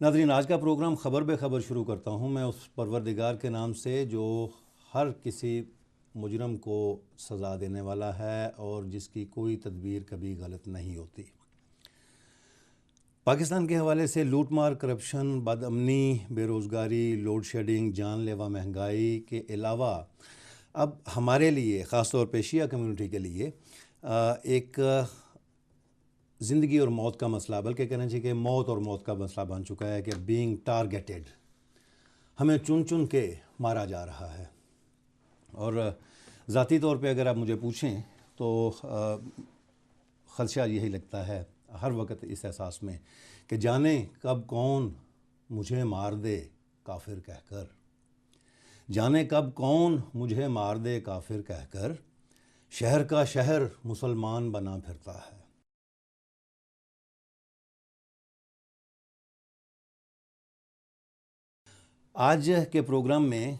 ناظرین، آج کا پروگرام خبر بے خبر شروع کرتا ہوں میں اس پروردگار کے نام سے جو ہر کسی مجرم کو سزا دینے والا ہے اور جس کی کوئی تدبیر کبھی غلط نہیں ہوتی۔ پاکستان کے حوالے سے لوٹ مار، کرپشن، بد امنی، بے روزگاری، لوڈ شیڈنگ، جان لیوا مہنگائی کے علاوہ اب ہمارے لیے، خاص طور پہ شیعہ کمیونٹی کے لیے ایک زندگی اور موت کا مسئلہ، بلکہ کہنا چاہیے کہ موت اور موت کا مسئلہ بن چکا ہے کہ بینگ ٹارگیٹڈ، ہمیں چن چن کے مارا جا رہا ہے۔ اور ذاتی طور پہ اگر آپ مجھے پوچھیں تو خدشہ یہی لگتا ہے ہر وقت اس احساس میں کہ جانے کب کون مجھے مار دے کافر کہہ کر، جانے کب کون مجھے مار دے کافر کہہ کر، شہر کا شہر مسلمان بنا پھرتا ہے۔ آج کے پروگرام میں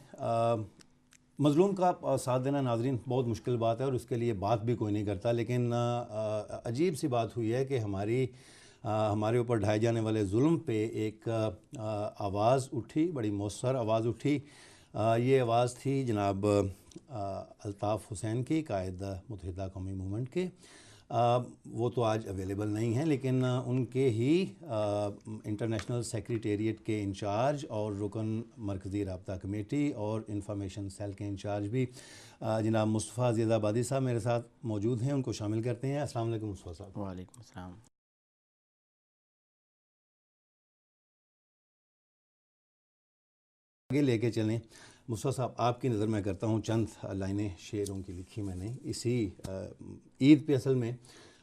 مظلوم کا ساتھ دینا ناظرین بہت مشکل بات ہے اور اس کے لیے بات بھی کوئی نہیں کرتا، لیکن عجیب سی بات ہوئی ہے کہ ہمارے اوپر ڈھائے جانے والے ظلم پہ ایک آواز اٹھی، بڑی مؤثر آواز اٹھی۔ یہ آواز تھی جناب الطاف حسین کی، قائد متحدہ قومی موومنٹ کے۔ وہ تو آج اویلیبل نہیں ہیں، لیکن ان کے ہی انٹرنیشنل سیکریٹریٹ کے انچارج اور رکن مرکزی رابطہ کمیٹی اور انفارمیشن سیل کے انچارج بھی جناب مصطفیٰ عزیز آبادی صاحب میرے ساتھ موجود ہیں، ان کو شامل کرتے ہیں۔ السلام علیکم مصطفیٰ صاحب۔ وعلیکم السلام۔ آگے لے کے چلیں مصطفیٰ صاحب، آپ کی نظر میں کرتا ہوں چند لائنیں شعروں کی لکھی میں نے اسی عید پہ۔ اصل میں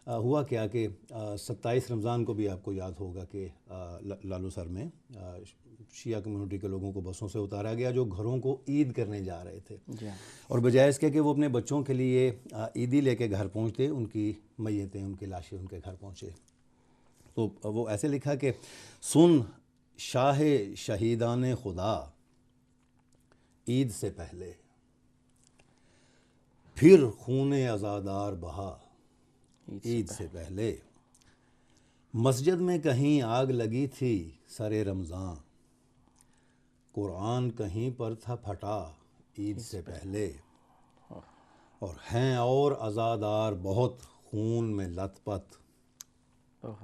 ہوا کیا کہ 27 رمضان کو بھی آپ کو یاد ہوگا کہ لالو سر میں شیعہ کمیونٹی کے لوگوں کو بسوں سے اتارا گیا جو گھروں کو عید کرنے جا رہے تھے، اور بجائے اس کے کہ وہ اپنے بچوں کے لیے عیدی لے کے گھر پہنچتے، ان کی میتیں، ان کی لاشیں ان کے گھر پہنچے۔ تو وہ ایسے لکھا کہ سن شاہ شہیدان خدا عید سے پہلے، پھر خون عزادار بہا عید سے پہلے، مسجد میں کہیں آگ لگی تھی سر رمضان، قرآن کہیں پر تھا پھٹا عید سے پہلے، اور ہیں اور عزادار بہت خون میں لت پت،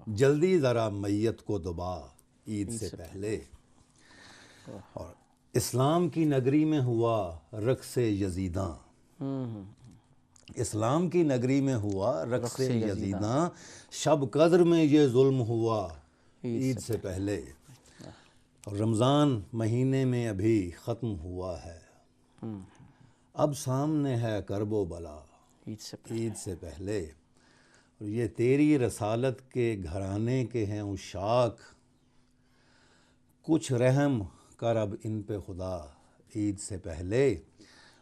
جلدی ذرا میت کو دبا عید سے پہلے، اور اسلام کی نگری میں ہوا رقص یزیداں، اسلام کی نگری میں ہوا رقص یزیداں، شب قدر میں یہ ظلم ہوا عید سے پہلے، اور رمضان مہینے میں ابھی ختم ہوا ہے، اب سامنے ہے کرب و بلا عید سے پہلے، اور یہ تیری رسالت کے گھرانے کے ہیں عشاق، کچھ رحم کر اب ان پہ خدا عید سے پہلے،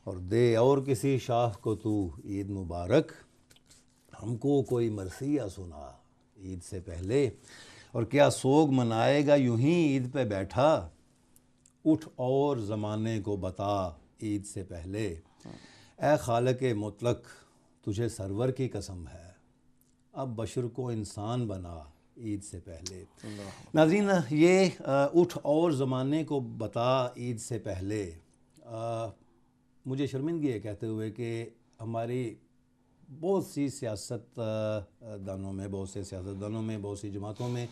اور دے اور کسی شاخ کو تو عید مبارک، ہم کو کوئی مرثیہ سنا عید سے پہلے، اور کیا سوگ منائے گا یوں ہی عید پہ بیٹھا، اٹھ اور زمانے کو بتا عید سے پہلے، اے خالق مطلق تجھے سرور کی قسم ہے، اب بشر کو انسان بنا عید سے پہلے۔ ناظرین، یہ اٹھ اور زمانے کو بتا عید سے پہلے، مجھے شرمندگی ہے کہتے ہوئے کہ ہماری بہت سی سیاست دانوں میں، بہت سے سیاستدانوں میں، بہت سی جماعتوں میں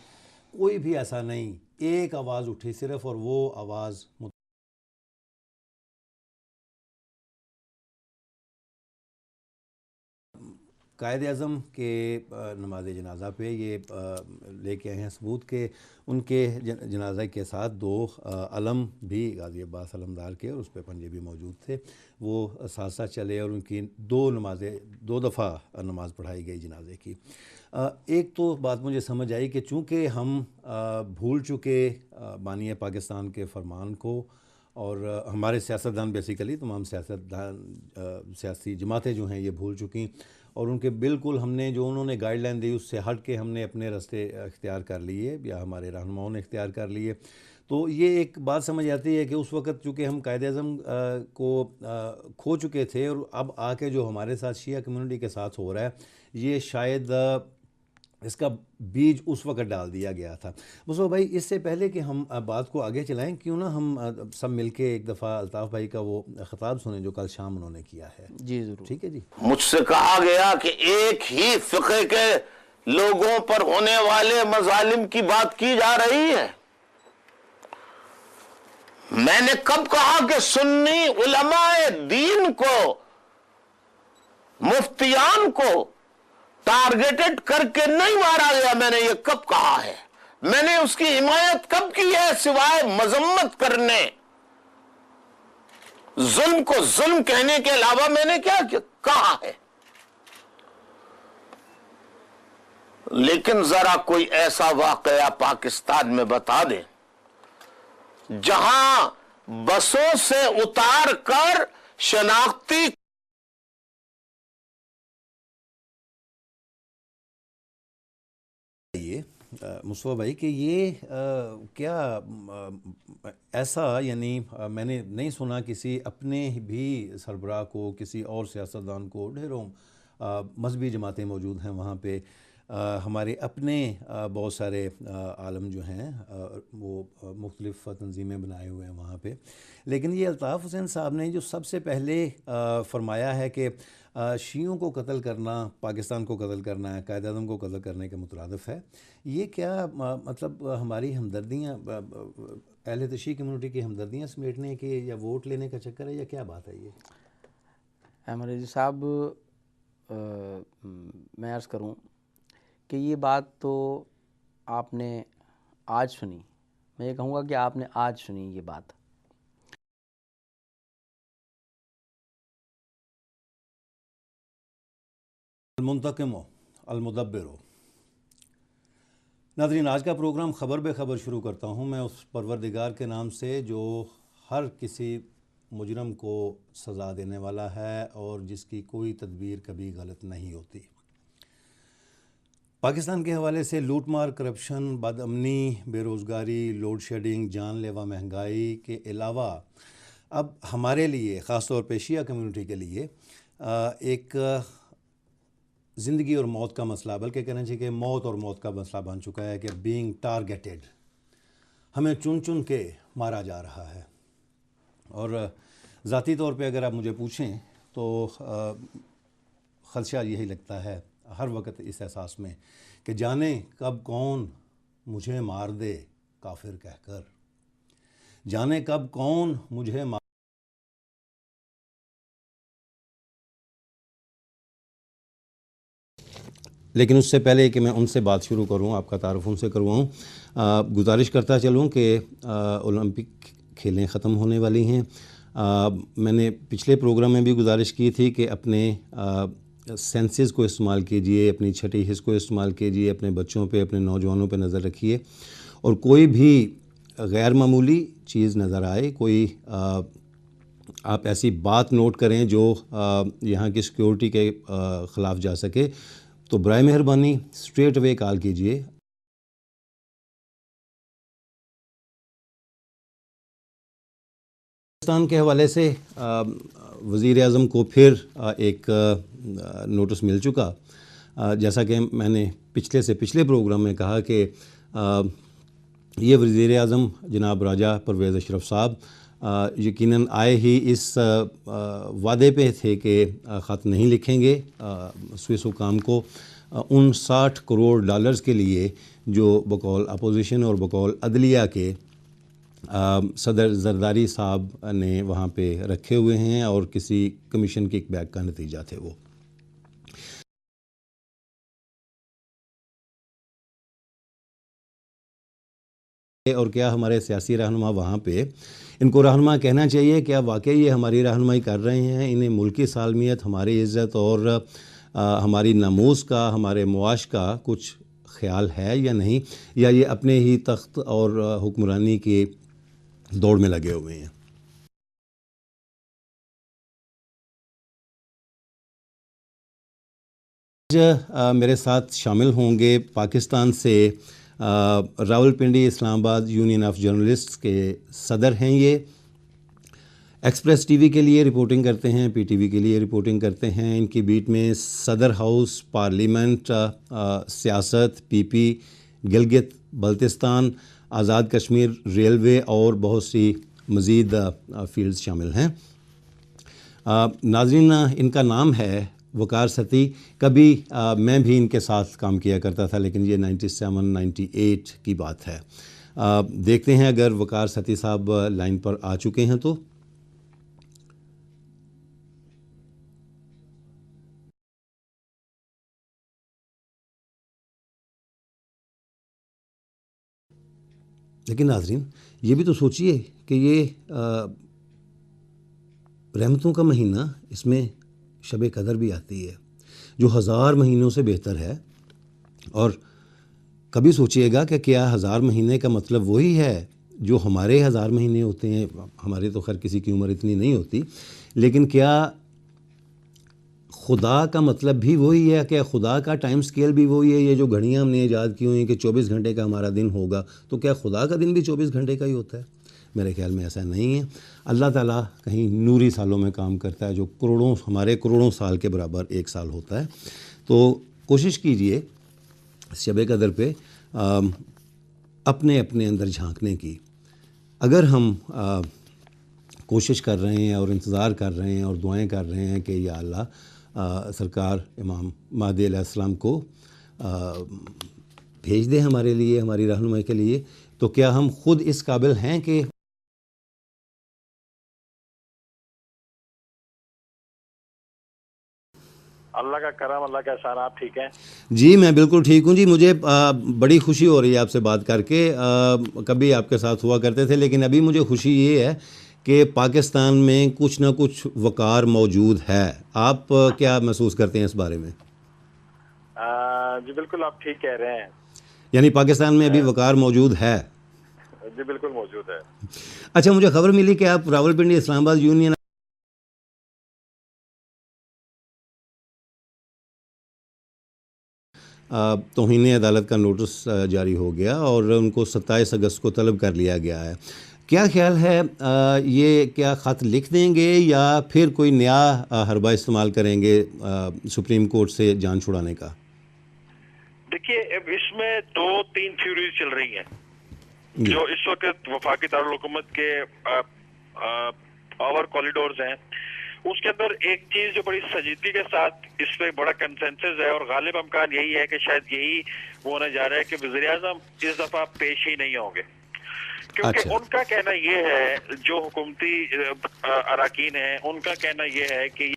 کوئی بھی ایسا نہیں، ایک آواز اٹھی صرف، اور وہ آواز قائد اعظم کے نماز جنازہ پہ یہ لے کے آئے ہیں ثبوت کہ ان کے جنازہ کے ساتھ 2 علم بھی غازی عباس علمدار کے، اور اس پہ پنجے بھی موجود تھے، وہ ساتھ ساتھ چلے اور ان کی 2 دفعہ نماز پڑھائی گئی جنازے کی۔ ایک تو بات مجھے سمجھ آئی کہ چونکہ ہم بھول چکے بانی پاکستان کے فرمان کو، اور ہمارے سیاستدان بیسیکلی تمام سیاسی جماعتیں جو ہیں یہ بھول چکیں، اور ان کے بالکل ہم نے جو انہوں نے گائیڈ لائن دی اس سے ہٹ کے ہم نے اپنے راستے اختیار کر لیے، یا ہمارے رہنماؤں نے اختیار کر لیے۔ تو یہ ایک بات سمجھ آتی ہے کہ اس وقت چونکہ ہم قائد اعظم کو کھو چکے تھے، اور اب آ کے جو ہمارے ساتھ شیعہ کمیونٹی کے ساتھ ہو رہا ہے، یہ شاید اس کا بیج اس وقت ڈال دیا گیا تھا۔ مصطفیٰ بھائی، اس سے پہلے کہ ہم بات کو آگے چلائیں، کیوں نہ ہم سب مل کے ایک دفعہ الطاف بھائی کا وہ خطاب سنیں جو کل شام انہوں نے کیا ہے؟ جی ضرور۔ ٹھیک ہے جی۔ مجھ سے کہا گیا کہ ایک ہی فقہ کے لوگوں پر ہونے والے مظالم کی بات کی جا رہی ہے۔ میں نے کب کہا کہ سنی علماء دین کو، مفتیان کو ٹارگیٹڈ کر کے نہیں مارا گیا؟ میں نے یہ کب کہا ہے؟ میں نے اس کی حمایت کب کی ہے سوائے مذمت کرنے؟ ظلم کو ظلم کہنے کے علاوہ میں نے کیا کہا ہے؟ لیکن ذرا کوئی ایسا واقعہ پاکستان میں بتا دیں جہاں بسوں سے اتار کر شناختی مصطفیٰ بھائی کہ یہ کیا ایسا، یعنی میں نے نہیں سنا کسی اپنے بھی سربراہ کو، کسی اور سیاستدان کو، ڈھیروں مذہبی جماعتیں موجود ہیں وہاں پہ، ہمارے اپنے بہت سارے عالم جو ہیں وہ مختلف تنظیمیں بنائے ہوئے ہیں وہاں پہ، لیکن یہ الطاف حسین صاحب نے جو سب سے پہلے فرمایا ہے کہ شیعوں کو قتل کرنا پاکستان کو قتل کرنا ہے، قائد اعظم کو قتل کرنے کے مترادف ہے، یہ کیا مطلب ہماری ہمدردیاں، اہل تشیع کمیونٹی کی ہمدردیاں سمیٹنے کے یا ووٹ لینے کا چکر ہے، یا کیا بات ہے یہ؟ احمد رضا صاحب، میں عرض کروں کہ یہ بات تو آپ نے آج سنی، میں یہ کہوں گا کہ آپ نے آج سنی یہ بات۔ المنتقم المدبر ہو۔ ناظرین، آج کا پروگرام خبر بے خبر شروع کرتا ہوں میں اس پروردگار کے نام سے جو ہر کسی مجرم کو سزا دینے والا ہے اور جس کی کوئی تدبیر کبھی غلط نہیں ہوتی۔ پاکستان کے حوالے سے لوٹ مار، کرپشن، بد امنی، بے روزگاری، لوڈ شیڈنگ، جان لیوا مہنگائی کے علاوہ اب ہمارے لیے، خاص طور پہ شیعہ کمیونٹی کے لیے، ایک زندگی اور موت کا مسئلہ، بلکہ کہنا چاہیے کہ موت اور موت کا مسئلہ بن چکا ہے کہ بینگ ٹارگیٹڈ، ہمیں چن چن کے مارا جا رہا ہے۔ اور ذاتی طور پہ اگر آپ مجھے پوچھیں تو خدشہ یہی لگتا ہے ہر وقت اس احساس میں کہ جانے کب کون مجھے مار دے کافر کہہ کر، جانے کب کون مجھے مار۔ لیکن اس سے پہلے کہ میں ان سے بات شروع کروں، آپ کا تعارف ان سے کرواؤں، گزارش کرتا چلوں کہ اولمپک کھیلیں ختم ہونے والی ہیں۔ میں نے پچھلے پروگرام میں بھی گزارش کی تھی کہ اپنے سینسز کو استعمال کیجئے، اپنی چھٹی حس کو استعمال کیجئے، اپنے بچوں پہ، اپنے نوجوانوں پہ نظر رکھیے، اور کوئی بھی غیر معمولی چیز نظر آئے، کوئی آپ ایسی بات نوٹ کریں جو یہاں کی سیکیورٹی کے خلاف جا سکے، تو برائے مہربانی اسٹریٹ اوے کال کیجئے۔ پاکستان کے حوالے سے وزیر اعظم کو پھر ایک نوٹس مل چکا، جیسا کہ میں نے پچھلے پروگرام میں کہا کہ یہ وزیر اعظم جناب راجہ پرویز اشرف صاحب یقیناً آئے ہی اس وعدے پہ تھے کہ خط نہیں لکھیں گے سوئس حکام کو ان $60 کروڑ کے لیے جو بقول اپوزیشن اور بقول عدلیہ کے صدر زرداری صاحب نے وہاں پہ رکھے ہوئے ہیں، اور کسی کمیشن کک بیک کا نتیجہ تھے وہ۔ اور کیا ہمارے سیاسی رہنما وہاں پہ، ان کو رہنما کہنا چاہیے کیا واقعی یہ ہماری رہنمائی کر رہے ہیں؟ انہیں ملکی سالمیت، ہماری عزت اور ہماری ناموس کا، ہمارے معاش کا کچھ خیال ہے یا نہیں، یا یہ اپنے ہی تخت اور حکمرانی کی دوڑ میں لگے ہوئے ہیں؟ میرے ساتھ شامل ہوں گے پاکستان سے راولپنڈی اسلام آباد یونین آف جرنلسٹ کے صدر ہیں یہ ایکسپریس ٹی وی کے لیے رپورٹنگ کرتے ہیں, پی ٹی وی کے لیے رپورٹنگ کرتے ہیں. ان کی بیٹ میں صدر ہاؤس, پارلیمنٹ, سیاست, پی پی, گلگت بلتستان, آزاد کشمیر, ریلوے اور بہت سی مزید فیلڈز شامل ہیں. ناظرین, ان کا نام ہے وقار ستی. کبھی میں بھی ان کے ساتھ کام کیا کرتا تھا, لیکن یہ 97-98 کی بات ہے. دیکھتے ہیں اگر وقار ستی صاحب لائن پر آ چکے ہیں تو. لیکن ناظرین یہ بھی تو سوچئے کہ یہ رحمتوں کا مہینہ, اس میں شب قدر بھی آتی ہے جو 1000 مہینوں سے بہتر ہے. اور کبھی سوچئے گا کہ کیا 1000 مہینے کا مطلب وہی ہے جو ہمارے 1000 مہینے ہوتے ہیں؟ ہمارے تو خیر کسی کی عمر اتنی نہیں ہوتی, لیکن کیا خدا کا مطلب بھی وہی ہے؟ کہ خدا کا ٹائم سکیل بھی وہی ہے؟ یہ جو گھڑیاں ہم نے ایجاد کی ہوئی ہیں کہ 24 گھنٹے کا ہمارا دن ہوگا, تو کیا خدا کا دن بھی 24 گھنٹے کا ہی ہوتا ہے؟ میرے خیال میں ایسا نہیں ہے. اللہ تعالیٰ کہیں نوری سالوں میں کام کرتا ہے, جو ہمارے کروڑوں سال کے برابر ایک سال ہوتا ہے. تو کوشش کیجئے شب قدر پہ اپنے اندر جھانکنے کی. اگر ہم کوشش کر رہے ہیں اور انتظار کر رہے ہیں اور دعائیں کر رہے ہیں کہ یا اللہ سرکار امام مہدی علیہ السلام کو بھیج دیں ہمارے لیے, ہماری رہنمائی کے لیے, تو کیا ہم خود اس قابل ہیں کہ اللہ کا کرم, اللہ کا احسان. آپ ٹھیک ہیں؟ جی میں بالکل ٹھیک ہوں جی. مجھے بڑی خوشی ہو رہی ہے آپ سے بات کر کے. کبھی آپ کے ساتھ ہوا کرتے تھے, لیکن ابھی مجھے خوشی یہ ہے کہ پاکستان میں کچھ نہ کچھ وقار موجود ہے. آپ کیا محسوس کرتے ہیں اس بارے میں؟ جی بالکل آپ ٹھیک کہہ رہے ہیں. یعنی پاکستان میں ابھی وقار موجود ہے؟ جی بالکل موجود ہے. اچھا, مجھے خبر ملی کہ آپ راولپنڈی اسلام آباد یونین توہین عدالت کا نوٹس جاری ہو گیا اور ان کو 27 اگست کو طلب کر لیا گیا ہے. کیا خیال ہے, یہ کیا خط لکھ دیں گے یا پھر کوئی نیا حربہ استعمال کریں گے سپریم کورٹ سے جان چھڑانے کا؟ دیکھیے اب اس میں 2-3 تھیوریز چل رہی ہیں جو اس وقت وفاقی دارالحکومت کے پاور کوریڈورز ہیں. اس کے اندر ایک چیز جو بڑی سنجیدگی کے ساتھ اس پہ بڑا کنسنسس ہے, اور غالب امکان یہی ہے کہ شاید یہی ہونے جا رہا ہے کہ وزیر اعظم اس دفعہ پیش ہی نہیں ہوں گے, کیونکہ ان کا کہنا یہ ہے, جو حکومتی اراکین ہیں ان کا کہنا یہ ہے کہ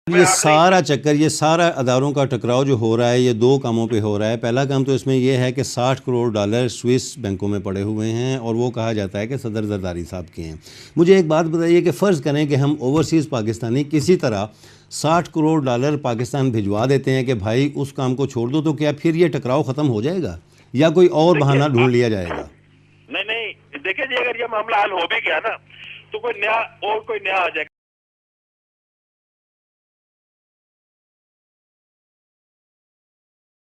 یہ سارا چکر, یہ سارا اداروں کا ٹکراؤ جو ہو رہا ہے یہ 2 کاموں پہ ہو رہا ہے. پہلا کام تو اس میں یہ ہے کہ $60 کروڑ سوئس بینکوں میں پڑے ہوئے ہیں اور وہ کہا جاتا ہے کہ صدر زرداری صاحب کے ہیں. مجھے ایک بات بتائیے کہ فرض کریں کہ ہم اوورسیز پاکستانی کسی طرح $60 کروڑ پاکستان بھجوا دیتے ہیں کہ بھائی اس کام کو چھوڑ دو, تو کیا پھر یہ ٹکراؤ ختم ہو جائے گا یا کوئی اور بہانہ ڈھونڈ لیا جائے گا؟ نہیں دیکھیں جی, اگر یہ معاملہ حل ہو بھی گیا نا تو کوئی نیا آ جائے گا.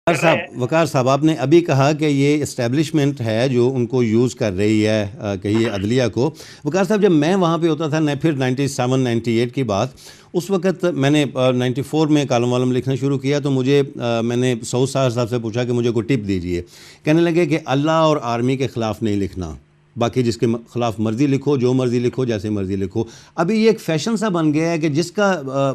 وقار صاحب, آپ نے ابھی کہا کہ یہ اسٹیبلشمنٹ ہے جو ان کو یوز کر رہی ہے کہیے عدلیہ کو. وقار صاحب, جب میں وہاں پہ ہوتا تھا, نہ پھر 97-98 کی بات, اس وقت میں نے 94 میں کالم والم لکھنا شروع کیا, تو میں نے سعود صاحب سے پوچھا کہ مجھے کوئی ٹپ دیجئے. کہنے لگے کہ اللہ اور آرمی کے خلاف نہیں لکھنا, باقی جس کے خلاف مرضی لکھو, جو مرضی لکھو, جیسے مرضی لکھو. ابھی یہ ایک فیشن سا بن گیا ہے کہ جس کا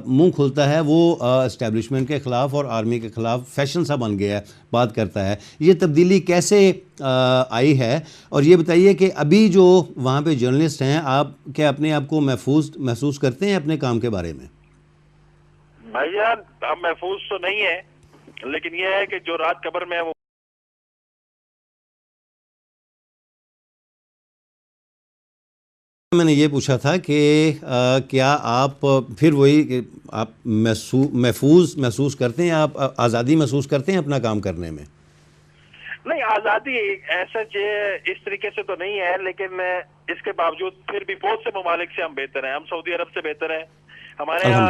منہ کھلتا ہے وہ اسٹیبلشمنٹ کے خلاف اور آرمی کے خلاف فیشن سا بن گیا ہے, بات کرتا ہے. یہ تبدیلی کیسے آئی ہے؟ اور یہ بتائیے کہ ابھی جو وہاں پہ جرنلسٹ ہیں, آپ کیا اپنے آپ کو محسوس کرتے ہیں اپنے کام کے بارے میں؟ بھائی جان, اب محفوظ تو نہیں ہے, لیکن یہ ہے کہ جو رات قبر میں وہ میں نے یہ پوچھا تھا کہ کیا آپ پھر وہی کہ آپ محسوس کرتے ہیں, آپ آزادی محسوس کرتے ہیں اپنا کام کرنے میں؟ نہیں, آزادی ایسا اس طریقے سے تو نہیں ہے, لیکن اس کے باوجود پھر بھی بہت سے ممالک سے ہم بہتر ہیں. ہم سعودی عرب سے بہتر ہیں. ہمارے یہاں